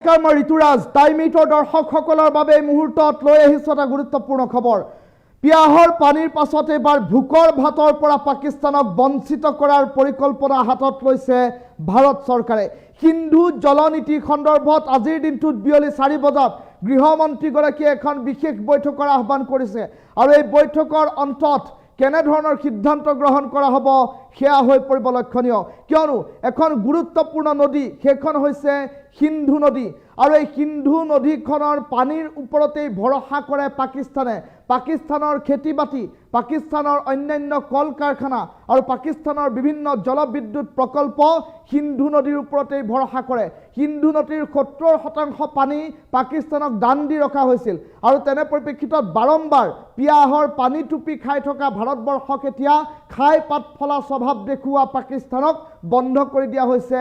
মই ঋতুৰাজ টাইম এইটৰ দৰ্শকসকলৰ বাবে এই মুহূৰ্তত লৈ আহিছোঁ এটা গুৰুত্বপূৰ্ণ খবৰ। পিয়াহৰ পানীৰ পাছত এবাৰ ভোকৰ ভাতৰ পৰা পাকিস্তানক বঞ্চিত কৰাৰ পৰিকল্পনা হাতত লৈছে ভাৰত চৰকাৰে। সিন্ধু জলনীতি সন্দৰ্ভত আজিৰ দিনটোত বিয়লি 4 বজাত গৃহমন্ত্ৰীগৰাকীয়ে এখন বিশেষ বৈঠকৰ আহ্বান কৰিছে আৰু এই বৈঠকৰ অন্তত কেনে ধৰণৰ সিদ্ধান্ত গ্ৰহণ কৰা হ'ব সেয়া হৈ পৰিব লক্ষণীয়, কিয়নো এখন গুৰুত্বপূৰ্ণ নদী সেইখন হৈছে সিন্ধু নদী আৰু এই সিন্ধু নদীখনৰ পানীৰ ওপৰতেই ভৰসা কৰে পাকিস্তানে। পাকিস্তানৰ খেতি বাতি, পাকিস্তানৰ অন্যান্য কল কাৰখানা আৰু পাকিস্তানৰ বিভিন্ন জলবিদ্যুৎ প্ৰকল্প সিন্ধু নদীৰ ওপৰতেই ভৰসা কৰে। সিন্ধু নদীৰ 70% পানী পাকিস্তানক দান দি ৰখা হৈছিল আৰু তেনে পৰিপ্ৰেক্ষিতত বাৰম্বাৰ পিয়াহৰ পানী টুপি খাই থকা ভাৰতবৰ্ষক এতিয়া খাই পাত ফলা স্বভাৱ দেখুওৱা পাকিস্তানক বন্ধ কৰি দিয়া হৈছে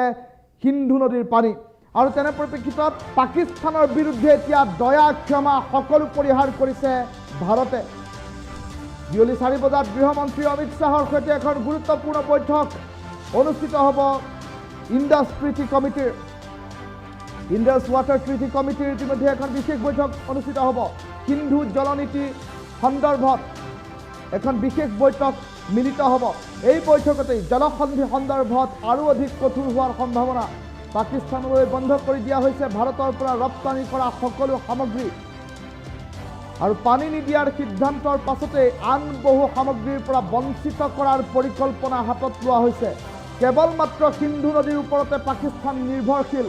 সিন্ধু নদীৰ পানী। আৰু তেনে পৰিপ্ৰেক্ষিতত পাকিস্তানৰ বিৰুদ্ধে এতিয়া দয়া ক্ষমা সকলো পৰিহাৰ কৰিছে ভাৰতে। বিয়লি 4 বজাত গৃহমন্ত্ৰী অমিত শ্বাহৰ সৈতে এখন গুৰুত্বপূৰ্ণ বৈঠক অনুষ্ঠিত হ'ব ইণ্ডাছ ট্ৰিটি কমিটিৰ। ইণ্ডাছ ৱাটাৰ ট্ৰিটি কমিটিৰ ইতিমধ্যে এখন বিশেষ বৈঠক অনুষ্ঠিত হ'ব। সিন্ধু জলনীতি সন্দৰ্ভত এখন বিশেষ বৈঠক মিলিত হ'ব। এই বৈঠকতেই জলসন্ধি সন্দৰ্ভত আৰু অধিক কঠোৰ হোৱাৰ সম্ভাৱনা। পাকিস্তানলৈ বন্ধ কৰি দিয়া হৈছে ভাৰতৰ পৰা ৰপ্তানি কৰা সকলো সামগ্ৰী আৰু পানী নিদিয়াৰ সিদ্ধান্তৰ পাছতে আন বহু সামগ্ৰীৰ পৰা বঞ্চিত কৰাৰ পৰিকল্পনা হাতত লোৱা হৈছে। কেৱল মাত্ৰ সিন্ধু নদীৰ ওপৰতে পাকিস্তান নিৰ্ভৰশীল।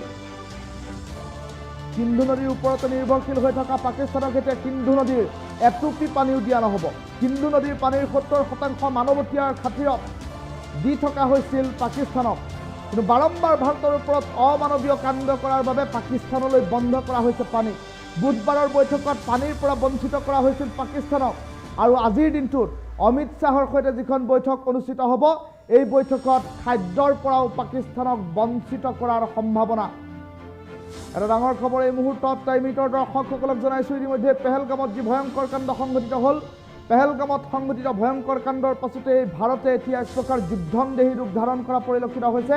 সিন্ধু নদীৰ ওপৰতে নিৰ্ভৰশীল হৈ থকা পাকিস্তানক এতিয়া সিন্ধু নদীৰ এটুপি পানীও দিয়া নহ'ব। সিন্ধু নদীৰ পানীৰ 70% মানৱতীয়াৰ খাতিৰত দি থকা হৈছিল পাকিস্তানক, কিন্তু বাৰম্বাৰ ভাৰতৰ ওপৰত অমানৱীয় কাণ্ড কৰাৰ বাবে পাকিস্তানলৈ বন্ধ কৰা হৈছে পানী। বুধবাৰৰ বৈঠকত পানীৰ পৰা বঞ্চিত কৰা হৈছিল পাকিস্তানক আৰু আজিৰ দিনটোত অমিত শ্বাহৰ সৈতে যিখন বৈঠক অনুষ্ঠিত হ'ব এই বৈঠকত খাদ্যৰ পৰাও পাকিস্তানক বঞ্চিত কৰাৰ সম্ভাৱনা। এটা ডাঙৰ খবৰ এই মুহূৰ্তত টাইম এইটৰ দৰ্শকসকলক জনাইছোঁ। ইতিমধ্যে পেহেলগামত যি ভয়ংকৰ কাণ্ড সংঘটিত হ'ল, পেহেলগামত সংঘটিত ভয়ংকৰ কাণ্ডৰ পাছতে ভাৰতে এতিয়া এক প্ৰকাৰ যুদ্ধন্দেহী ৰূপ ধাৰণ কৰা পৰিলক্ষিত হৈছে।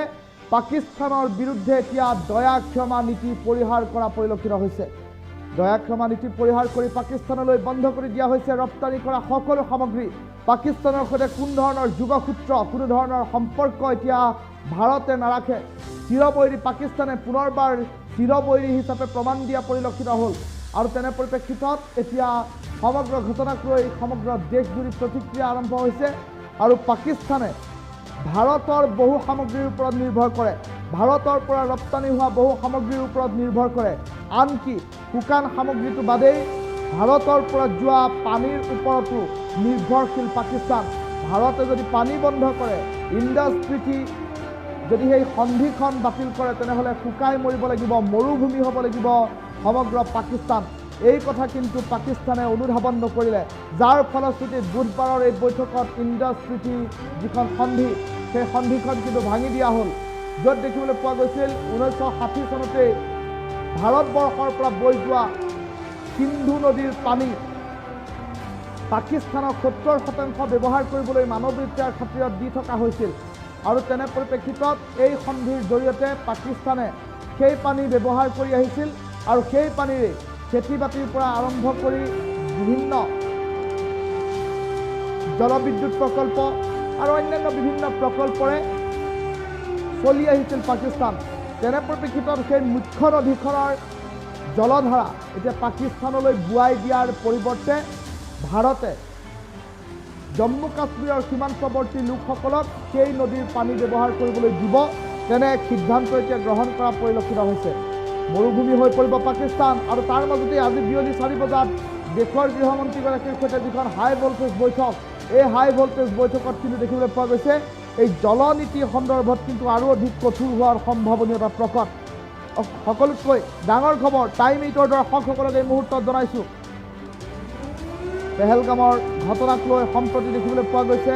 পাকিস্তানৰ বিৰুদ্ধে এতিয়া দয়া ক্ষমা নীতি পৰিহাৰ কৰা পৰিলক্ষিত হৈছে। দয়া ক্ষমা নীতি পৰিহাৰ কৰি পাকিস্তানলৈ বন্ধ কৰি দিয়া হৈছে ৰপ্তানি কৰা সকলো সামগ্ৰী। পাকিস্তানৰ সৈতে কোনো ধৰণৰ যোগসূত্ৰ, কোনো ধৰণৰ সম্পৰ্ক এতিয়া ভাৰতে নাৰাখে। চিৰবৈৰী পাকিস্তানে পুনৰবাৰ চিৰবৈৰী হিচাপে প্ৰমাণ দিয়া পৰিলক্ষিত হ'ল আৰু তেনে পৰিপ্ৰেক্ষিতত এতিয়া সমগ্ৰ ঘটনাক লৈ সমগ্ৰ দেশজুৰি প্ৰতিক্ৰিয়া আৰম্ভ হৈছে আৰু পাকিস্তানে ভাৰতৰ বহু সামগ্ৰীৰ ওপৰত নিৰ্ভৰ কৰে, ভাৰতৰ পৰা ৰপ্তানি হোৱা বহু সামগ্ৰীৰ ওপৰত নিৰ্ভৰ কৰে। আনকি শুকান সামগ্ৰীটো বাদেই ভাৰতৰ পৰা যোৱা পানীৰ ওপৰতো নিৰ্ভৰশীল পাকিস্তান। ভাৰতে যদি পানী বন্ধ কৰে, ইণ্ডাছ ট্ৰিটি যদি সেই সন্ধিখন বাতিল কৰে, তেনেহ'লে শুকাই মৰিব লাগিব, মৰুভূমি হ'ব লাগিব সমগ্ৰ পাকিস্তান। এই কথা কিন্তু পাকিস্তানে অনুধাৱন নকৰিলে, যাৰ ফলশ্ৰুতিত বুধবাৰৰ এই বৈঠকত ইণ্ডাছ ট্ৰিটি যিখন সন্ধি সেই সন্ধিখন কিন্তু ভাঙি দিয়া হ'ল, য'ত দেখিবলৈ পোৱা গৈছিল 1960 চনতেই ভাৰতবৰ্ষৰ পৰা বৈ যোৱা সিন্ধু নদীৰ পানী পাকিস্তানক 70% ব্যৱহাৰ কৰিবলৈ মানৱীয়তাৰ খাতিৰত দি থকা হৈছিল আৰু তেনে পৰিপ্ৰেক্ষিতত এই সন্ধিৰ জৰিয়তে পাকিস্তানে সেই পানী ব্যৱহাৰ কৰি আহিছিল আৰু সেই পানীৰে খেতি বাতিৰ পৰা আৰম্ভ কৰি বিভিন্ন জলবিদ্যুৎ প্ৰকল্প আৰু অন্যান্য বিভিন্ন প্ৰকল্পৰে চলি আহিছিল পাকিস্তান। তেনে পৰিপ্ৰেক্ষিতত সেই মুখ্য নদীখনৰ জলধাৰা এতিয়া পাকিস্তানলৈ বোৱাই দিয়াৰ পৰিৱৰ্তে ভাৰতে জম্মু কাশ্মীৰৰ সীমান্তৱৰ্তী লোকসকলক সেই নদীৰ পানী ব্যৱহাৰ কৰিবলৈ দিব, তেনে এক সিদ্ধান্ত এতিয়া গ্ৰহণ কৰা পৰিলক্ষিত হৈছে। মৰুভূমি হৈ পৰিব পাকিস্তান আৰু তাৰ মাজতে আজি বিয়লি 4 বজাত দেশৰ গৃহমন্ত্ৰীগৰাকীৰ সৈতে যিখন হাই ভল্টেজ বৈঠক, এই হাই ভল্টেজ বৈঠকত কিন্তু দেখিবলৈ পোৱা গৈছে এই জলনীতি সন্দৰ্ভত কিন্তু আৰু অধিক কঠোৰ হোৱাৰ সম্ভাৱনীয়তা প্ৰকট। সকলোতকৈ ডাঙৰ খবৰ টাইম এইটৰ দৰ্শকসকলক এই মুহূৰ্তত জনাইছোঁ। পেহেলগামৰ ঘটনাক লৈ সম্প্ৰতি দেখিবলৈ পোৱা গৈছে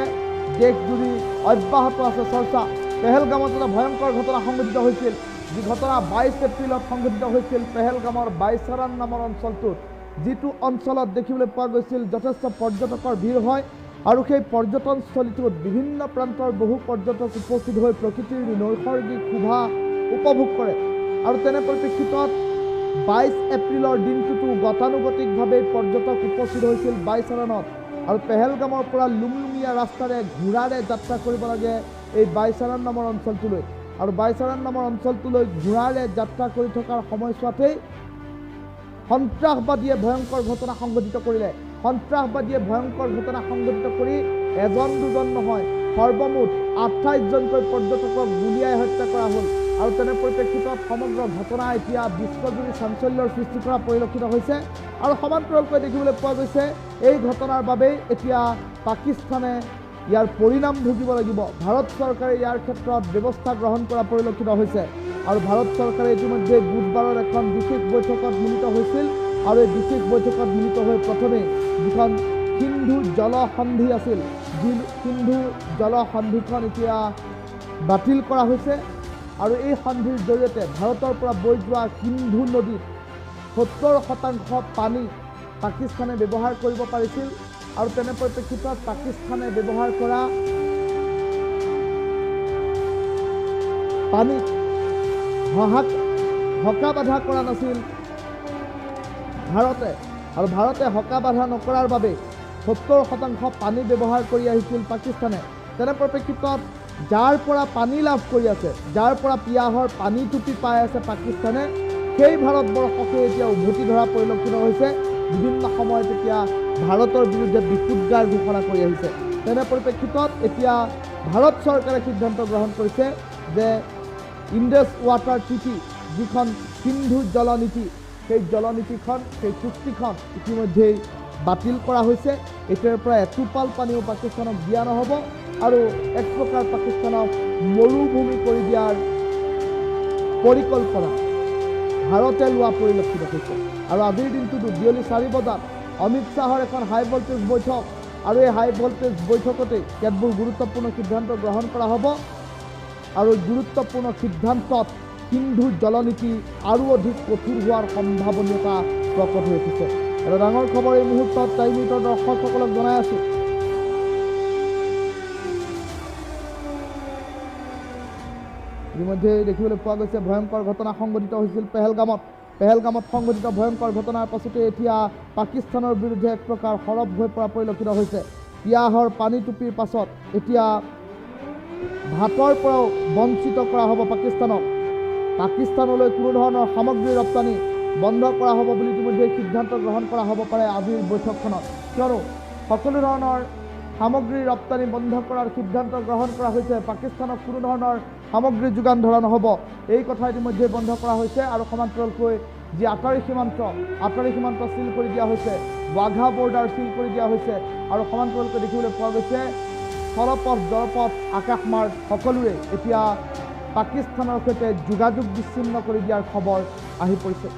দেশজুৰি অব্যাহত আছে চৰ্চা। পেহেলগামত এটা ভয়ংকৰ ঘটনা সংঘটিত হৈছিল, যি ঘটনা 22 এপ্ৰিলত সংঘটিত হৈছিল পেহেলগামৰ বাইচাৰান নামৰ অঞ্চলটোত, যিটো অঞ্চলত দেখিবলৈ পোৱা গৈছিল যথেষ্ট পৰ্যটকৰ ভিৰ হয় আৰু সেই পৰ্যটনস্থলীটোত বিভিন্ন প্ৰান্তৰ বহু পৰ্যটক উপস্থিত হৈ প্ৰকৃতিৰ নৈসৰ্গিক শোভা উপভোগ কৰে আৰু তেনে পৰিপ্ৰেক্ষিতত 22 এপ্ৰিলৰ দিনটোতো গতানুগতিকভাৱে পৰ্যটক উপস্থিত হৈছিল বাইচাৰানত আৰু পেহেলগামৰ পৰা লুমলুমীয়া ৰাস্তাৰে ঘোঁৰাৰে যাত্ৰা কৰিব লাগে এই বাইচাৰান নামৰ অঞ্চলটোলৈ আৰু বাইচাৰান নামৰ অঞ্চলটোলৈ ঘোঁৰাৰে যাত্ৰা কৰি থকাৰ সময়ছোৱাতেই সন্ত্ৰাসবাদীয়ে ভয়ংকৰ ঘটনা সংঘটিত কৰিলে। সন্ত্ৰাসবাদীয়ে ভয়ংকৰ ঘটনা সংঘটিত কৰি এজন দুজন নহয়, সৰ্বমুঠ 28জনকৈ পৰ্যটকক গুলীয়াই হত্যা কৰা হ'ল আৰু তেনে পৰিপ্ৰেক্ষিতত সমগ্ৰ ঘটনা এতিয়া বিশ্বজুৰি চাঞ্চল্যৰ সৃষ্টি কৰা পৰিলক্ষিত হৈছে আৰু সমান্তৰালকৈ দেখিবলৈ পোৱা গৈছে এই ঘটনাৰ বাবেই এতিয়া পাকিস্তানে ইয়াৰ পৰিণাম ভুগিব লাগিব। ভাৰত চৰকাৰে ইয়াৰ ক্ষেত্ৰত ব্যৱস্থা গ্ৰহণ কৰা পৰিলক্ষিত হৈছে আৰু ভাৰত চৰকাৰে ইতিমধ্যে বুধবাৰৰ এখন বিশেষ বৈঠকত মিলিত হৈছিল আৰু এই বিশেষ বৈঠকত মিলিত হৈ প্ৰথমে যিখন সিন্ধু জলসন্ধি আছিল, সিন্ধু জলসন্ধিখন এতিয়া বাতিল কৰা হৈছে আৰু এই সন্ধিৰ জৰিয়তে ভাৰতৰ পৰা বৈ যোৱা সিন্ধু নদীত 70% পানী পাকিস্তানে ব্যৱহাৰ কৰিব পাৰিছিল আৰু তেনে পৰিপ্ৰেক্ষিতত পাকিস্তানে ব্যৱহাৰ কৰা পানীত হকা বাধা কৰা নাছিল ভাৰতে আৰু ভাৰতে হকা বাধা নকৰাৰ বাবে 70% পানী ব্যৱহাৰ কৰি আহিছিল পাকিস্তানে। তেনে পৰিপ্ৰেক্ষিতত যাৰ পৰা পানী লাভ কৰি আছে, যাৰ পৰা পিয়াহৰ পানী টুপি পাই আছে পাকিস্তানে, সেই ভাৰতবৰ্ষকে এতিয়া উভতি ধৰা পৰিলক্ষিত হৈছে। বিভিন্ন সময়ত এতিয়া ভাৰতৰ বিৰুদ্ধে বিশুদ্ধাৰ ঘোষণা কৰি আহিছে। তেনে পৰিপ্ৰেক্ষিতত এতিয়া ভাৰত চৰকাৰে সিদ্ধান্ত গ্ৰহণ কৰিছে যে ইণ্ডাছ ৱাটাৰ ট্ৰিটি, যিখন সিন্ধু জলনীতি, সেই জলনীতিখন, সেই চুক্তিখন ইতিমধ্যেই বাতিল কৰা হৈছে। এতিয়াৰ পৰা এটোপাল পানীও পাকিস্তানক দিয়া নহ'ব আৰু এক প্ৰকাৰ পাকিস্তানক মৰুভূমি কৰি দিয়াৰ পৰিকল্পনা ভাৰতে লোৱা পৰিলক্ষিত হৈছে। আৰু আজিৰ দিনটোতো বিয়লি 4 বজাত অমিত শ্বাহৰ এখন হাই ভল্টেজ বৈঠক আৰু এই হাই ভল্টেজ বৈঠকতে কেতবোৰ গুৰুত্বপূৰ্ণ সিদ্ধান্ত গ্ৰহণ কৰা হ'ব আৰু গুৰুত্বপূৰ্ণ সিদ্ধান্তত সিন্ধু জলনীতি আৰু অধিক কঠোৰ হোৱাৰ সম্ভাৱনীয়তা প্ৰকট হৈ উঠিছে। এটা ডাঙৰ খবৰ এই মুহূৰ্তত টাইম মিনিটৰ দৰ্শকসকলক জনাই আছোঁ। ইতিমধ্যে দেখিবলৈ পোৱা গৈছে ভয়ংকৰ ঘটনা সংঘটিত হৈছিল পেহেলগামত সংঘটিত ভয়ংকৰ ঘটনাৰ পাছতে এতিয়া পাকিস্তানৰ বিৰুদ্ধে এক প্ৰকাৰ সৰব হৈ পৰা পৰিলক্ষিত হৈছে। পিয়াহৰ পানী টুপিৰ পাছত এতিয়া ভাতৰ পৰাও বঞ্চিত কৰা হ'ব পাকিস্তানক। পাকিস্তানলৈ কোনো ধৰণৰ সামগ্ৰী ৰপ্তানি বন্ধ কৰা হ'ব বুলি ইতিমধ্যে সিদ্ধান্ত গ্ৰহণ কৰা হ'ব পাৰে আজিৰ বৈঠকখনত, কিয়নো সকলো ধৰণৰ সামগ্ৰী ৰপ্তানি বন্ধ কৰাৰ সিদ্ধান্ত গ্ৰহণ কৰা হৈছে। পাকিস্তানক কোনো ধৰণৰ সামগ্ৰী যোগান ধৰা নহ'ব, এই কথা ইতিমধ্যে বন্ধ কৰা হৈছে আৰু সমান্তৰালকৈ যি আটাৰী সীমান্ত চিল কৰি দিয়া হৈছে, ৱাঘা বৰ্ডাৰ চিল কৰি দিয়া হৈছে আৰু সমান্তৰালকৈ দেখিবলৈ পোৱা গৈছে স্থলপথ, জলপথ, আকাশমাৰ্গ সকলোৰে এতিয়া পাকিস্তানৰ সৈতে যোগাযোগ বিচ্ছিন্ন কৰি দিয়াৰ খবৰ আহি পৰিছে।